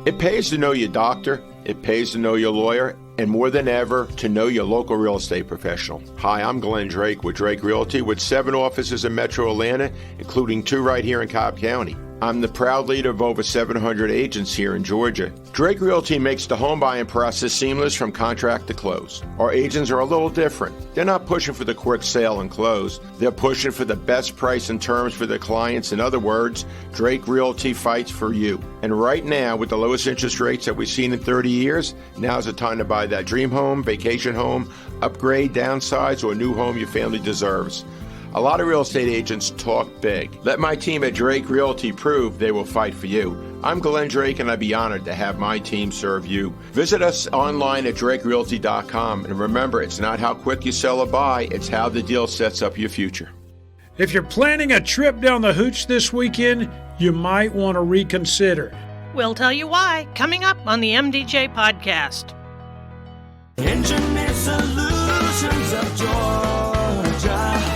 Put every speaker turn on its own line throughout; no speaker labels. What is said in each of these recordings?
It pays to know your doctor, it pays to know your lawyer, and more than ever, to know your local real estate professional. Hi, I'm Glenn Drake with Drake Realty with 7 offices in Metro Atlanta, including 2 right here in Cobb County. I'm the proud leader of over 700 agents here in Georgia. Drake Realty makes the home buying process seamless from contract to close. Our agents are a little different. They're not pushing for the quick sale and close. They're pushing for the best price and terms for their clients. In other words, Drake Realty fights for you. And right now, with the lowest interest rates that we've seen in 30 years, now's the time to buy that dream home, vacation home, upgrade, downsize, or new home your family deserves. A lot of real estate agents talk big. Let my team at Drake Realty prove they will fight for you. I'm Glenn Drake, and I'd be honored to have my team serve you. Visit us online at drakerealty.com. And remember, it's not how quick you sell or buy, it's how the deal sets up your future.
If you're planning a trip down the Hooch this weekend, you might want to reconsider.
We'll tell you why, coming up on the MDJ Podcast.
Engineer Solutions of Georgia.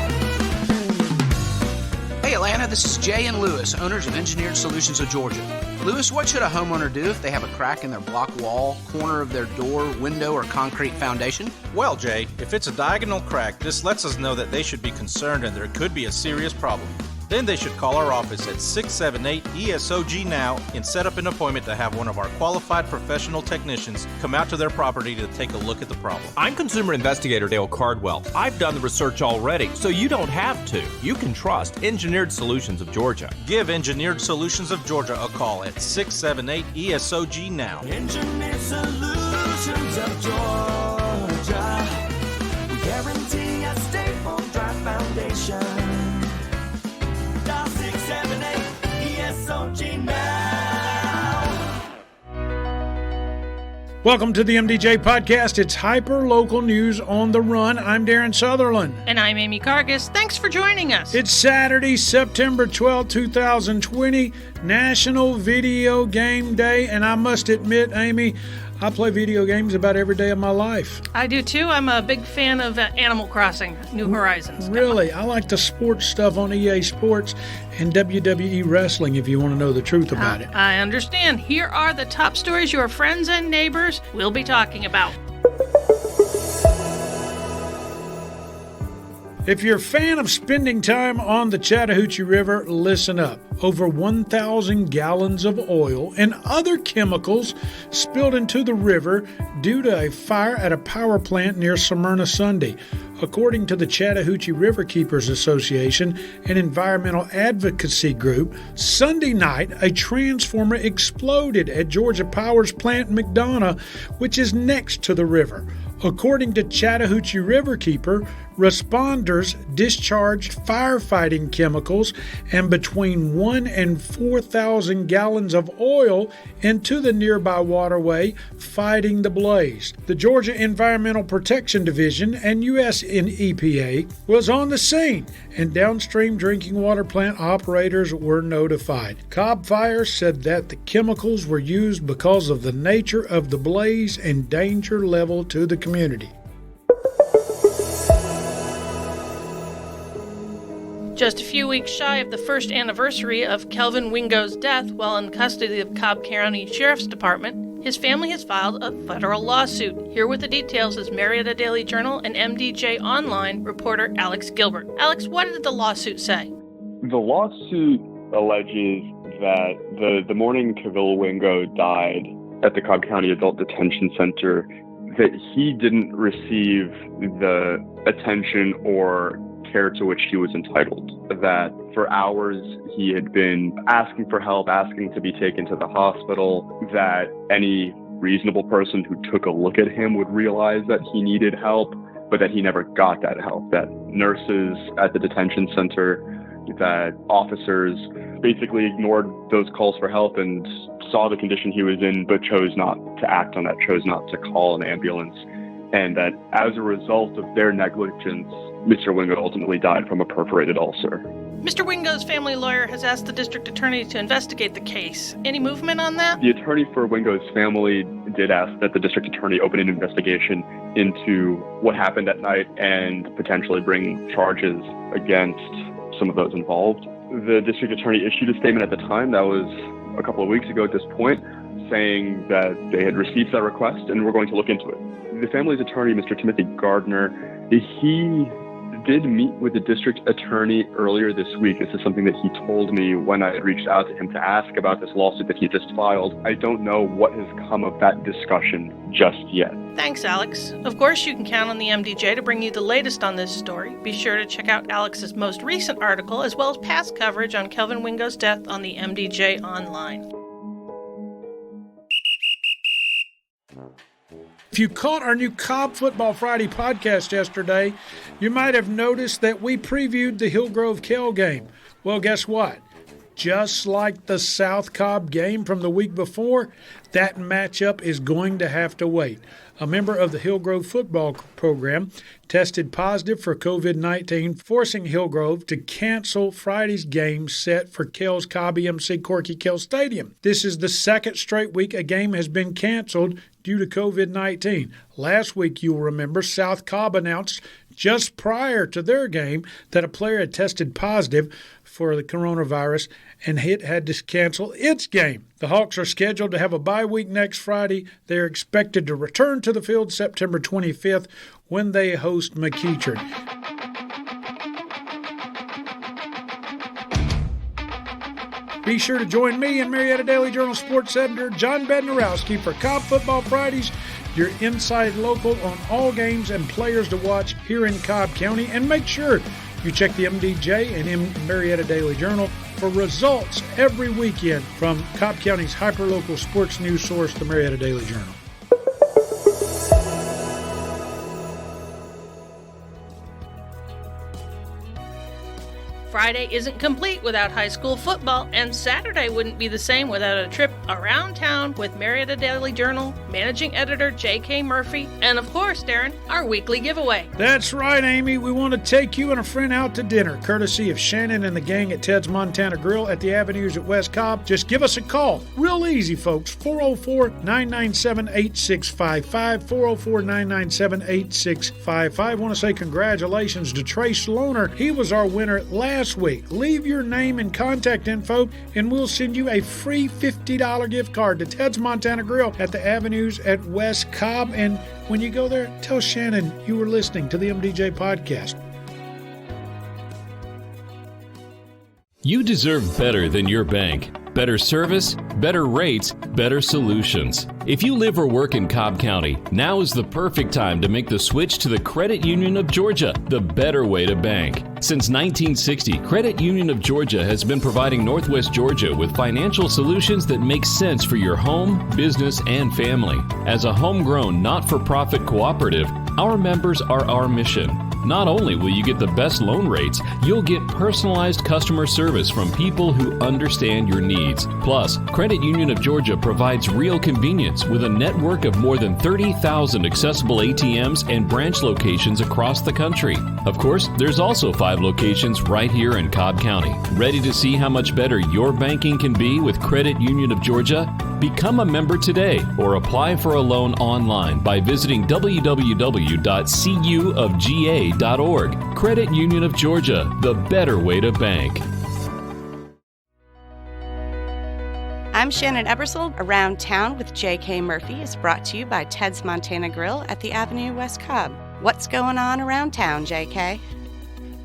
Hey Atlanta, this is Jay and Lewis, owners of Engineered Solutions of Georgia. Lewis, what should a homeowner do if they have a crack in their block wall, corner of their door, window, or concrete foundation?
Well, Jay, if it's a diagonal crack, this lets us know that they should be concerned and there could be a serious problem. Then they should call our office at 678-ESOG now and set up an appointment to have one of our qualified professional technicians come out to their property to take a look at the problem.
I'm consumer investigator Dale Cardwell. I've done the research already, so you don't have to. You can trust Engineered Solutions of Georgia.
Give Engineered Solutions of Georgia a call at 678-ESOG now.
Engineered Solutions of Georgia. We guarantee a stable, dry foundation. Dial 678-ESOG now.
Welcome to the MDJ Podcast. It's hyper-local news on the run. I'm Darren Sutherland.
And I'm Amy Cargis. Thanks for joining us.
It's Saturday, September 12, 2020, National Video Game Day. And I must admit, Amy, I play video games about every day of my life.
I do too. I'm a big fan of Animal Crossing, New Horizons.
Really? I like the sports stuff on EA Sports and WWE Wrestling, if you want to know the truth about it.
I understand. Here are the top stories your friends and neighbors will be talking about.
If you're a fan of spending time on the Chattahoochee River, listen up. Over 1,000 gallons of oil and other chemicals spilled into the river due to a fire at a power plant near Smyrna Sunday. According to the Chattahoochee Riverkeepers Association, an environmental advocacy group, Sunday night a transformer exploded at Georgia Power's plant in McDonough, which is next to the river. According to Chattahoochee Riverkeeper, responders discharged firefighting chemicals and between 1,000 and 4,000 gallons of oil into the nearby waterway, fighting the blaze. The Georgia Environmental Protection Division and U.S. EPA was on the scene, and downstream drinking water plant operators were notified. Cobb Fire said that the chemicals were used because of the nature of the blaze and danger level to the community.
Just a few weeks shy of the first anniversary of Kelvin Wingo's death while in custody of Cobb County Sheriff's Department, his family has filed a federal lawsuit. Here with the details is Marietta Daily Journal and MDJOnline reporter Alex Gilbert. Alex, what did the lawsuit say?
The lawsuit alleges that the morning Kelvin Wingo died at the Cobb County Adult Detention Center, that he didn't receive the attention or care to which he was entitled, that for hours he had been asking for help, asking to be taken to the hospital, that any reasonable person who took a look at him would realize that he needed help, but that he never got that help, that nurses at the detention center, that officers basically ignored those calls for help and saw the condition he was in, but chose not to act on that, chose not to call an ambulance, and that as a result of their negligence, Mr. Wingo ultimately died from a perforated ulcer.
Mr. Wingo's family lawyer has asked the district attorney to investigate the case. Any movement on that?
The attorney for Wingo's family did ask that the district attorney open an investigation into what happened that night and potentially bring charges against some of those involved. The district attorney issued a statement at the time, that was a couple of weeks ago at this point, saying that they had received that request and were going to look into it. The family's attorney, Mr. Timothy Gardner, he did meet with the district attorney earlier this week. This is something that he told me when I had reached out to him to ask about this lawsuit that he just filed. I don't know what has come of that discussion just yet.
Thanks, Alex. Of course, you can count on the MDJ to bring you the latest on this story. Be sure to check out Alex's most recent article, as well as past coverage on Kelvin Wingo's death on the MDJOnline.
If you caught our new Cobb Football Friday podcast yesterday, you might have noticed that we previewed the Hillgrove-Kell game. Well, guess what? Just like the South Cobb game from the week before, that matchup is going to have to wait. A member of the Hillgrove football program tested positive for COVID-19, forcing Hillgrove to cancel Friday's game set for Kell's Cobb EMC Corky Kell Stadium. This is the second straight week a game has been canceled due to COVID-19. Last week, you'll remember, South Cobb announced just prior to their game that a player had tested positive for the coronavirus and it had to cancel its game. The Hawks are scheduled to have a bye week next Friday. They are expected to return to the field September 25th when they host McEachern. Be sure to join me and Marietta Daily Journal sports editor John Bednarowski for Cobb Football Fridays, your inside local on all games and players to watch here in Cobb County. And make sure you check the MDJ and Marietta Daily Journal for results every weekend from Cobb County's hyperlocal sports news source, the Marietta Daily Journal.
Friday isn't complete without high school football, and Saturday wouldn't be the same without a trip around town with Marietta Daily Journal, managing editor J.K. Murphy, and of course, Darren, our weekly giveaway.
That's right, Amy. We want to take you and a friend out to dinner, courtesy of Shannon and the gang at Ted's Montana Grill at the Avenues at West Cobb. Just give us a call. Real easy, folks. 404-997-8655. 404-997-8655. I want to say congratulations to Trace Lohner. He was our winner last week. Leave your name and contact info, and we'll send you a free $50 gift card to Ted's Montana Grill at the Avenues at West Cobb. And when you go there, tell Shannon you were listening to the MDJ Podcast.
You deserve better than your bank. Better service, better rates, better solutions. If you live or work in Cobb County, now is the perfect time to make the switch to the Credit Union of Georgia, the better way to bank. Since 1960, Credit Union of Georgia has been providing Northwest Georgia with financial solutions that make sense for your home, business, and family. As a homegrown, not-for-profit cooperative, our members are our mission. Not only will you get the best loan rates, you'll get personalized customer service from people who understand your needs. Plus, Credit Union of Georgia provides real convenience with a network of more than 30,000 accessible ATMs and branch locations across the country. Of course, there's also 5 locations right here in Cobb County. Ready to see how much better your banking can be with Credit Union of Georgia? Become a member today or apply for a loan online by visiting www.cuofga.org. Credit Union of Georgia, the better way to bank.
I'm Shannon Ebersol. Around Town with J.K. Murphy is brought to you by Ted's Montana Grill at the Avenue West Cobb. What's going on around town, J.K.?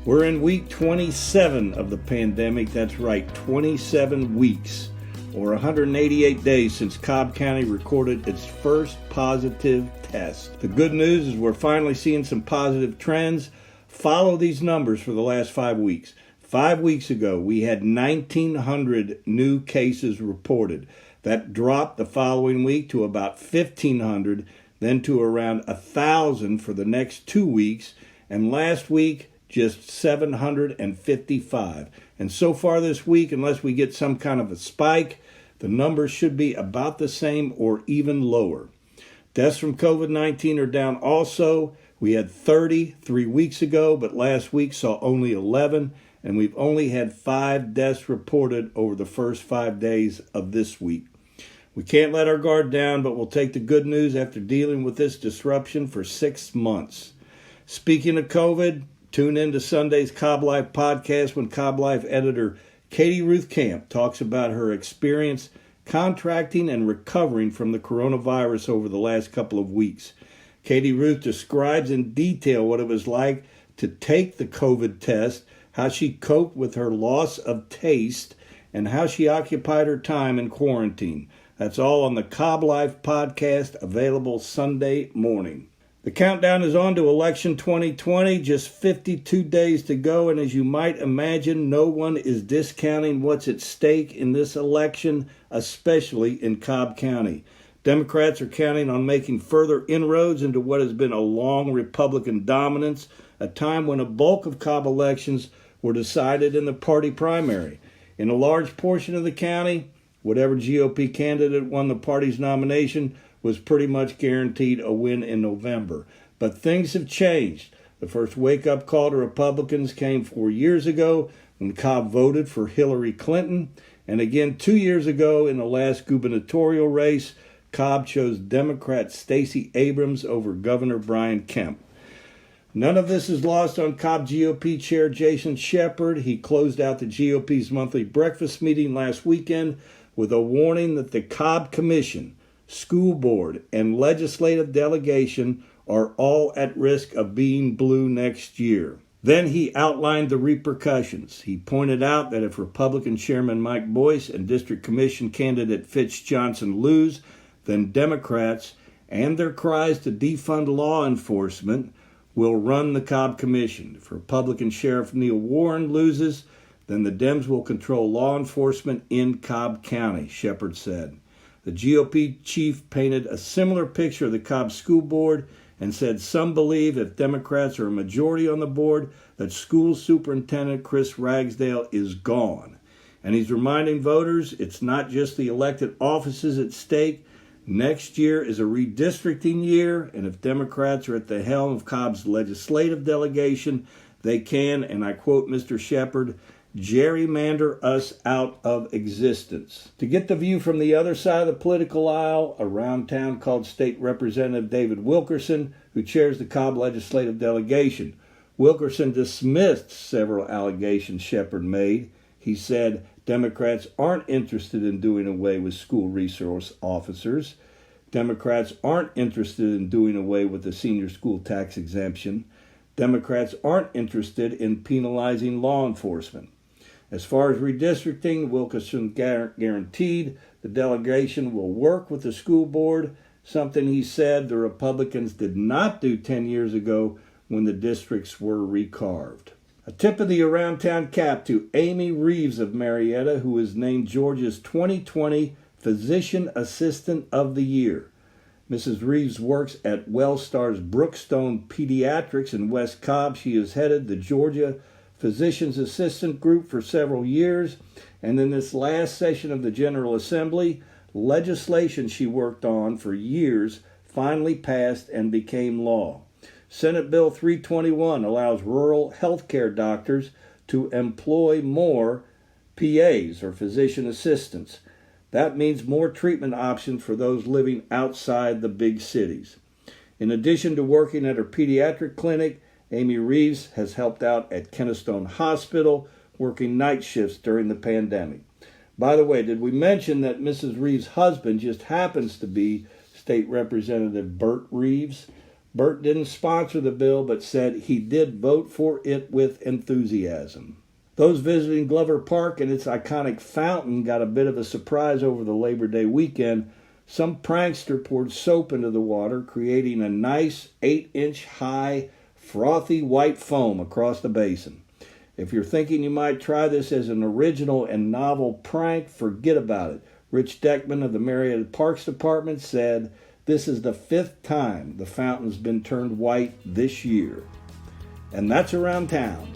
We're in week 27 of the pandemic. That's right, 27 weeks, or 188 days since Cobb County recorded its first positive test. The good news is we're finally seeing some positive trends. Follow these numbers for the last 5 weeks. 5 weeks ago, we had 1,900 new cases reported. That dropped the following week to about 1,500, then to around 1,000 for the next 2 weeks, and last week, just 755. And so far this week, unless we get some kind of a spike, the numbers should be about the same or even lower. Deaths from COVID-19 are down also. We had 30 3 weeks ago, but last week saw only 11, and we've only had 5 deaths reported over the first 5 days of this week. We can't let our guard down, but we'll take the good news after dealing with this disruption for 6 months. Speaking of COVID, tune in to Sunday's Cobb Life podcast when Cobb Life editor Katie Ruth Camp talks about her experience contracting and recovering from the coronavirus over the last couple of weeks. Katie Ruth describes in detail what it was like to take the COVID test, how she coped with her loss of taste, and how she occupied her time in quarantine. That's all on the Cobb Life podcast, available Sunday morning. The countdown is on to election 2020, just 52 days to go, and as you might imagine, no one is discounting what's at stake in this election, especially in Cobb County. Democrats are counting on making further inroads into what has been a long Republican dominance, a time when a bulk of Cobb elections were decided in the party primary. In a large portion of the county, whatever GOP candidate won the party's nomination was pretty much guaranteed a win in November. But things have changed. The first wake-up call to Republicans came 4 years ago when Cobb voted for Hillary Clinton, and again 2 years ago in the last gubernatorial race, Cobb chose Democrat Stacey Abrams over Governor Brian Kemp. None of this is lost on Cobb GOP Chair Jason Shepard. He closed out the GOP's monthly breakfast meeting last weekend with a warning that the Cobb Commission, school board, and legislative delegation are all at risk of being blue next year. Then he outlined the repercussions. He pointed out that if Republican Chairman Mike Boyce and District Commission candidate Fitz Johnson lose, then Democrats and their cries to defund law enforcement will run the Cobb Commission. If Republican Sheriff Neil Warren loses, then the Dems will control law enforcement in Cobb County, Shepard said. The GOP chief painted a similar picture of the Cobb School Board and said some believe if Democrats are a majority on the board, that school superintendent Chris Ragsdale is gone. And he's reminding voters it's not just the elected offices at stake. Next year is a redistricting year, and if Democrats are at the helm of Cobb's legislative delegation, they can, and I quote Mr. Shepard, gerrymander us out of existence. To get the view from the other side of the political aisle, around town called State Representative David Wilkerson, who chairs the Cobb legislative delegation. Wilkerson dismissed several allegations Shepard made. He said Democrats aren't interested in doing away with school resource officers. Democrats aren't interested in doing away with the senior school tax exemption. Democrats aren't interested in penalizing law enforcement. As far as redistricting, Wilkerson guaranteed the delegation will work with the school board, something he said the Republicans did not do 10 years ago when the districts were recarved. A tip of the around town cap to Amy Reeves of Marietta, who is named Georgia's 2020 Physician Assistant of the Year. Mrs. Reeves works at Wellstar's Brookstone Pediatrics in West Cobb. She has headed the Georgia Physician's Assistant Group for several years, and in this last session of the General Assembly, legislation she worked on for years finally passed and became law. Senate Bill 321 allows rural healthcare doctors to employ more PAs, or physician assistants. That means more treatment options for those living outside the big cities. In addition to working at her pediatric clinic, Amy Reeves has helped out at Kennestone Hospital, working night shifts during the pandemic. By the way, did we mention that Mrs. Reeves' husband just happens to be State Representative Bert Reeves? Bert didn't sponsor the bill, but said he did vote for it with enthusiasm. Those visiting Glover Park and its iconic fountain got a bit of a surprise over the Labor Day weekend. Some prankster poured soap into the water, creating a nice 8-inch high frothy white foam across the basin. If you're thinking you might try this as an original and novel prank, forget about it. Rich Deckman of the Marietta Parks Department said, "This is the 5th time the fountain's been turned white this year." And that's around town.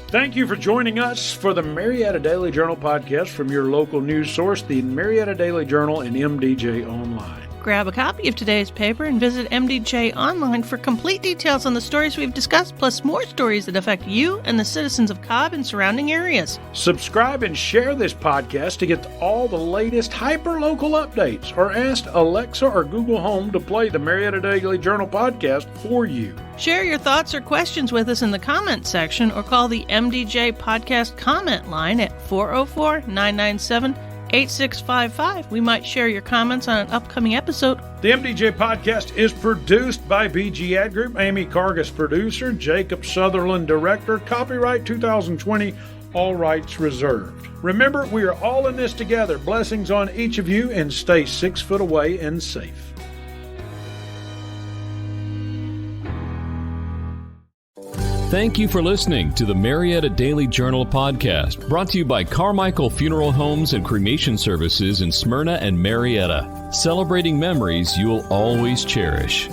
Thank you for joining us for the Marietta Daily Journal podcast from your local news source, the Marietta Daily Journal and MDJ Online.
Grab a copy of today's paper and visit MDJ Online for complete details on the stories we've discussed, plus more stories that affect you and the citizens of Cobb and surrounding areas.
Subscribe and share this podcast to get all the latest hyper-local updates, or ask Alexa or Google Home to play the Marietta Daily Journal podcast for you.
Share your thoughts or questions with us in the comments section, or call the MDJ Podcast comment line at 404-997 8655. We might share your comments on an upcoming episode.
The MDJ Podcast is produced by BG Ad Group, Amy Cargus, producer, Jacob Sutherland, director, copyright 2020, all rights reserved. Remember, we are all in this together. Blessings on each of you, and stay 6 foot away and safe.
Thank you for listening to the Marietta Daily Journal podcast, brought to you by Carmichael Funeral Homes and Cremation Services in Smyrna and Marietta, celebrating memories you'll always cherish.